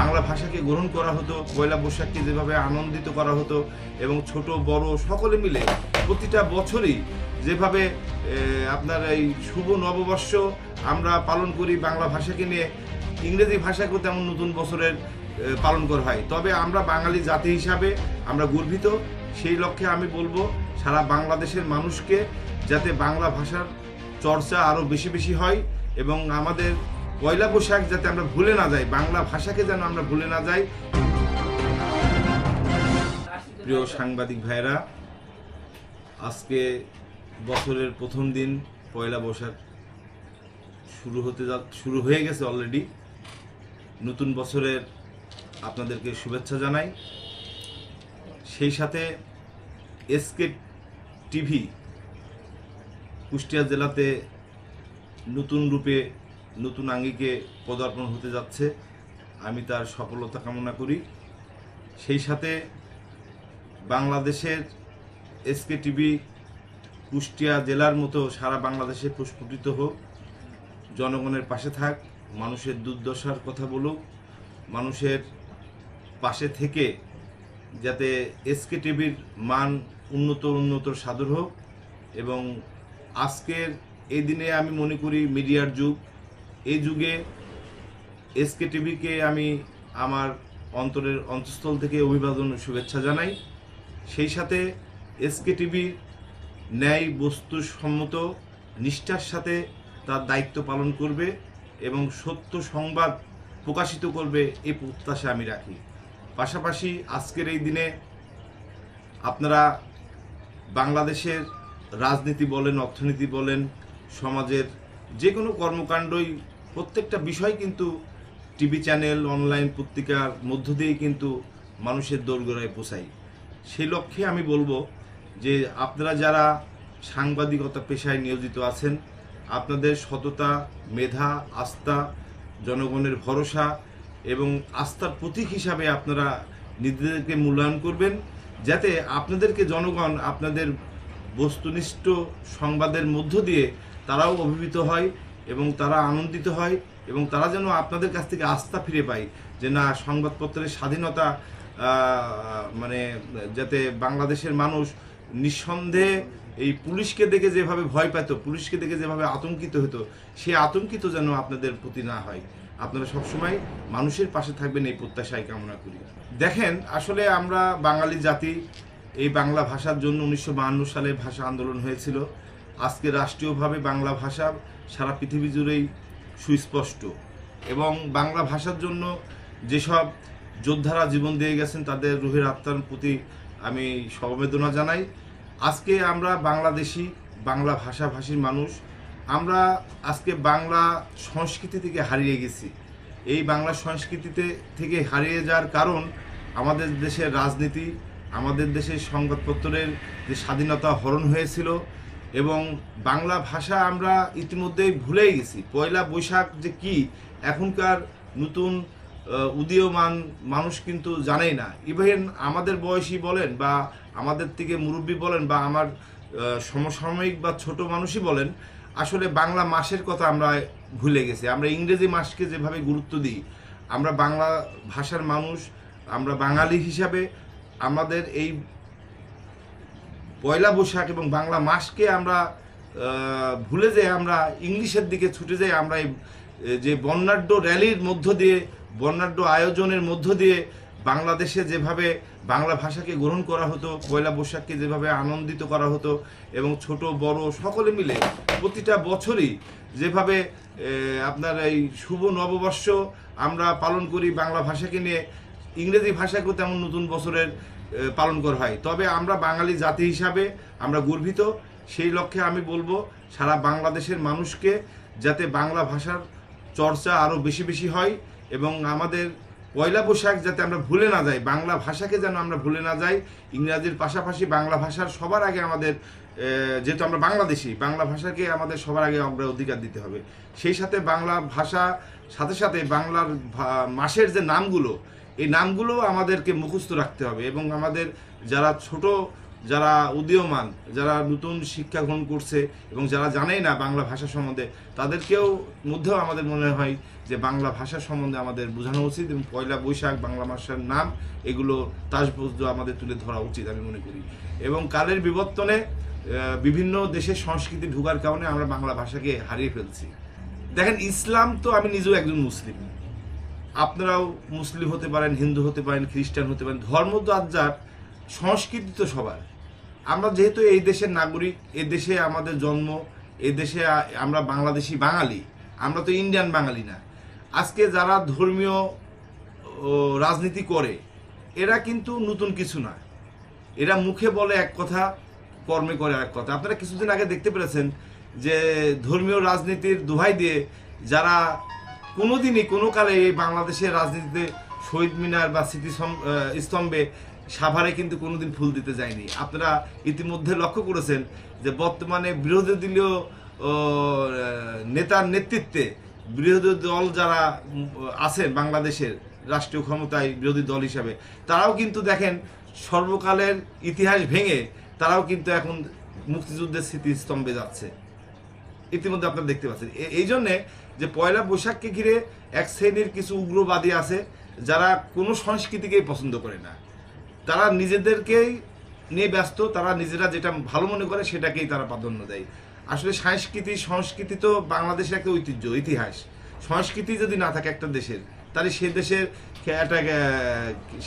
বাংলা ভাষাকে গ্রহণ করা হতো, পয়লা বৈশাখকে যেভাবে আনন্দিত করা হতো এবং ছোট বড় সকলে মিলে প্রতিটা বছরই যেভাবে আপনার এই শুভ নববর্ষ আমরা পালন করি বাংলা ভাষাকে নিয়ে, ইংরেজি ভাষাকেও তেমন নতুন বছরের পালন করা হয়। তবে আমরা বাঙালি জাতি হিসাবে আমরা গর্বিত। সেই লক্ষ্যে আমি বলবো সারা বাংলাদেশের মানুষকে যাতে বাংলা ভাষার চর্চা আরও বেশি বেশি হয় এবং আমাদের পয়লা বৈশাখ যাতে আমরা ভুলে না যাই, বাংলা ভাষাকে যেন আমরা ভুলে না যাই। প্রিয় সাংবাদিক ভাইরা, আজকে বছরের প্রথম দিন পয়লা বৈশাখ শুরু হয়ে গেছে অলরেডি। নতুন বছরের আপনাদেরকে শুভেচ্ছা জানাই। সেই সাথে এসকে টিভি কুষ্টিয়া জেলাতে নতুন রূপে নতুন আঙ্গিকে পদার্পণ হতে যাচ্ছে, আমি তার সফলতা কামনা করি। সেই সাথে বাংলাদেশের এসকে টিভি কুষ্টিয়া জেলার মতো সারা বাংলাদেশে প্রস্ফুটিত হোক, জনগণের পাশে থাক, মানুষের দুর্দশার কথা বলুক, মানুষের পাশে থেকে যাতে এসকে টিভির মান উন্নত সাধন হোক। এবং আজকের এই দিনে আমি মনে করি মিডিয়ার যুগ, এই যুগে এসকে টিভিকে আমি আমার অন্তরের অন্তঃস্থল থেকে অভিবাদন শুভেচ্ছা জানাই। সেই সাথে এসকে টিভি ন্যায় বস্তুসম্মত নিষ্ঠার সাথে তার দায়িত্ব পালন করবে এবং সত্য সংবাদ প্রকাশিত করবে, এই প্রত্যাশা আমি রাখি। পাশাপাশি আজকের এই দিনে আপনারা বাংলাদেশের রাজনীতি বলেন, অর্থনীতি বলেন, সমাজের যে কোনো কর্মকাণ্ডই প্রত্যেকটা বিষয় কিন্তু টিভি চ্যানেল, অনলাইন পত্রিকার মধ্য দিয়েই কিন্তু মানুষের দোরগোড়ায় পৌঁছায়। সেই লক্ষ্যে আমি বলবো যে আপনারা যারা সাংবাদিকতা পেশায় নিয়োজিত আছেন, আপনাদের সততা, মেধা, আস্থা, জনগণের ভরসা এবং আস্থার প্রতীক হিসাবে আপনারা নিজেদেরকে মূল্যায়ন করবেন, যাতে আপনাদেরকে জনগণ আপনাদের বস্তুনিষ্ঠ সংবাদের মধ্য দিয়ে তারাও অভিভূত হয় এবং তারা আনন্দিত হয় এবং তারা যেন আপনাদের কাছ থেকে আস্থা ফিরে পায় যে না, সংবাদপত্রের স্বাধীনতা মানে যাতে বাংলাদেশের মানুষ নিঃসন্দেহে এই পুলিশকে দেখে যেভাবে ভয় পেত, পুলিশকে দেখে যেভাবে আতঙ্কিত হতো, সেই আতঙ্কিত যেন আপনাদের প্রতি না হয়। আপনারা সবসময় মানুষের পাশে থাকবেন, এই প্রত্যাশাই কামনা করি। দেখেন, আসলে আমরা বাঙালি জাতি, এই বাংলা ভাষার জন্য 1952 সালে ভাষা আন্দোলন হয়েছিল। আজকে রাষ্ট্রীয়ভাবে বাংলা ভাষা সারা পৃথিবী জুড়েই সুস্পষ্ট এবং বাংলা ভাষার জন্য যেসব যোদ্ধারা জীবন দিয়ে গেছেন তাদের রুহের আত্মার প্রতি আমি সমবেদনা জানাই। আজকে আমরা বাংলাদেশি, বাংলা ভাষাভাষীর মানুষ, আমরা আজকে বাংলা সংস্কৃতি থেকে হারিয়ে গেছি। এই বাংলা সংস্কৃতিতে থেকে হারিয়ে যাওয়ার কারণ আমাদের দেশের রাজনীতি, আমাদের দেশের সংবাদপত্রের যে স্বাধীনতা হরণ হয়েছিল এবং বাংলা ভাষা আমরা ইতিমধ্যেই ভুলেই গেছি। পয়লা বৈশাখ যে কি এখনকার নতুন উদীয়মান মানুষ কিন্তু জানেই না। ইভেন আমাদের বয়সী বলেন বা আমাদের থেকে মুরব্বী বলেন বা আমার সমসাময়িক বা ছোট মানুষই বলেন, আসলে বাংলা মাসের কথা আমরা ভুলে গেছি। আমরা ইংরেজি মাসকে যেভাবে গুরুত্ব দিই, আমরা বাংলা ভাষার মানুষ, আমরা বাঙালি হিসাবে আমাদের এই পয়লা বৈশাখ এবং বাংলা মাসকে আমরা ভুলে যাই, আমরা ইংলিশের দিকে ছুটে যাই। আমরা যে বর্ণাঢ্য র্যালির মধ্য দিয়ে, বর্ণাঢ্য আয়োজনের মধ্য দিয়ে বাংলাদেশে যেভাবে বাংলা ভাষাকে গ্রহণ করা হতো, পয়লা বৈশাখকে যেভাবে আনন্দিত করা হতো এবং ছোট বড় সকলে মিলে প্রতিটা বছরই যেভাবে আপনার এই শুভ নববর্ষ আমরা পালন করি বাংলা ভাষাকে নিয়ে, ইংরেজি ভাষাকেও তেমন নতুন বছরের পালন করা হয়। তবে আমরা বাঙালি জাতি হিসাবে আমরা গর্বিত। সেই লক্ষ্যে আমি বলবো সারা বাংলাদেশের মানুষকে যাতে বাংলা ভাষার চর্চা আরও বেশি বেশি হয় এবং আমাদের পয়লা বৈশাখ যাতে আমরা ভুলে না যাই, বাংলা ভাষাকে যেন আমরা ভুলে না যাই। ইংরাজির পাশাপাশি বাংলা ভাষার সবার আগে আমাদের, যেহেতু আমরা বাংলাদেশি, বাংলা ভাষাকে আমাদের সবার আগে অগ্রাধিকার দিতে হবে। সেই সাথে বাংলা ভাষা সাথে সাথে বাংলার মাসের যে নামগুলো, এই নামগুলো আমাদেরকে মুখস্থ রাখতে হবে এবং আমাদের যারা ছোট যারা উদীয়মান, যারা নতুন শিক্ষা গ্রহণ করছে এবং যারা জানেই না বাংলা ভাষা সম্বন্ধে, তাদেরকেও মধ্যেও আমাদের মনে হয় যে বাংলা ভাষা সম্বন্ধে আমাদের বোঝানো উচিত এবং পয়লা বৈশাখ বাংলা ভাষার নাম এগুলো তাসবুজ আমাদের তুলে ধরা উচিত আমি মনে করি। এবং কালের বিবর্তনে বিভিন্ন দেশের সংস্কৃতি ঢোকার কারণে আমরা বাংলা ভাষাকে হারিয়ে ফেলছি। দেখেন, ইসলাম তো, আমি নিজেও একজন মুসলিম, আপনারাও মুসলিম হতে পারেন, হিন্দু হতে পারেন, খ্রিস্টান হতে পারেন, ধর্ম তো আর যার, সংস্কৃতি তো সবার। আমরা যেহেতু এই দেশের নাগরিক, এ দেশে আমাদের জন্ম, এ দেশে আমরা বাংলাদেশি বাঙালি, আমরা তো ইন্ডিয়ান বাঙালি না। আজকে যারা ধর্মীয় রাজনীতি করে এরা কিন্তু নতুন কিছু না, এরা মুখে বলে এক কথা, কর্মে করে এক কথা। আপনারা কিছুদিন আগে দেখতে পেরেছেন যে ধর্মীয় রাজনীতির দোহাই দিয়ে যারা কোনোদিনই কোনো কালে এই বাংলাদেশের রাজনীতিতে শহীদ মিনার বা স্তম্ভে সাভারে কিন্তু কোনোদিন ফুল দিতে যায়নি। আপনারা ইতিমধ্যে লক্ষ্য করেছেন যে বর্তমানে বিরোধী দলীয় নেতার নেতৃত্বে বিরোধী দল যারা আছেন বাংলাদেশের রাষ্ট্রীয় ক্ষমতায় বিরোধী দল হিসাবে, তারাও কিন্তু দেখেন সর্বকালের ইতিহাস ভেঙে তারাও কিন্তু এখন মুক্তিযুদ্ধের স্মৃতিস্তম্ভে যাচ্ছে। ইতিমধ্যে আপনারা দেখতে পাচ্ছেন। এই জন্যে যে পয়লা বৈশাখকে ঘিরে এক শ্রেণীর কিছু উগ্রবাদী আছে যারা কোনো সংস্কৃতিকেই পছন্দ করে না, তারা নিজেদেরকেই নিয়ে ব্যস্ত, তারা নিজেরা যেটা ভালো মনে করে সেটাকেই তারা প্রাধান্য দেয়। আসলে সংস্কৃতি তো বাংলাদেশের একটা ঐতিহ্য, ইতিহাস। সংস্কৃতি যদি না থাকে একটা দেশের, তাহলে সে দেশের একটা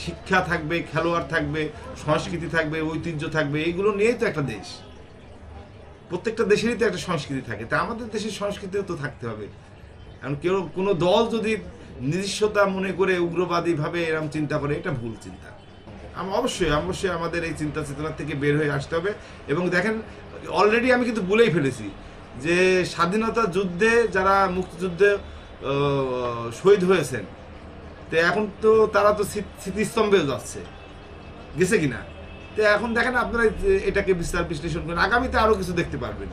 শিক্ষা থাকবে, খেলোয়াড় থাকবে, সংস্কৃতি থাকবে, ঐতিহ্য থাকবে, এইগুলো নিয়েই তো একটা দেশ। প্রত্যেকটা দেশেরই তো একটা সংস্কৃতি থাকে, তা আমাদের দেশের সংস্কৃতিও তো থাকতে হবে। কারণ কেউ কোনো দল যদি নিজস্বতা মনে করে উগ্রবাদীভাবে এরকম চিন্তা করে, এটা ভুল চিন্তা। অবশ্যই আমাদের এই চিন্তা চেতনা থেকে বের হয়ে আসতে হবে। এবং দেখেন, অলরেডি আমি কিন্তু বলেই ফেলেছি যে স্বাধীনতা যুদ্ধে যারা মুক্তিযুদ্ধে শহীদ হয়েছেন, তো এখন তো তারা তো স্মৃতিস্তম্ভে যাচ্ছে, গেছে কিনা। তো এখন দেখেন আপনারা এটাকে বিস্তার বিশ্লেষণ করেন, আগামীতে আরও কিছু দেখতে পারবেন।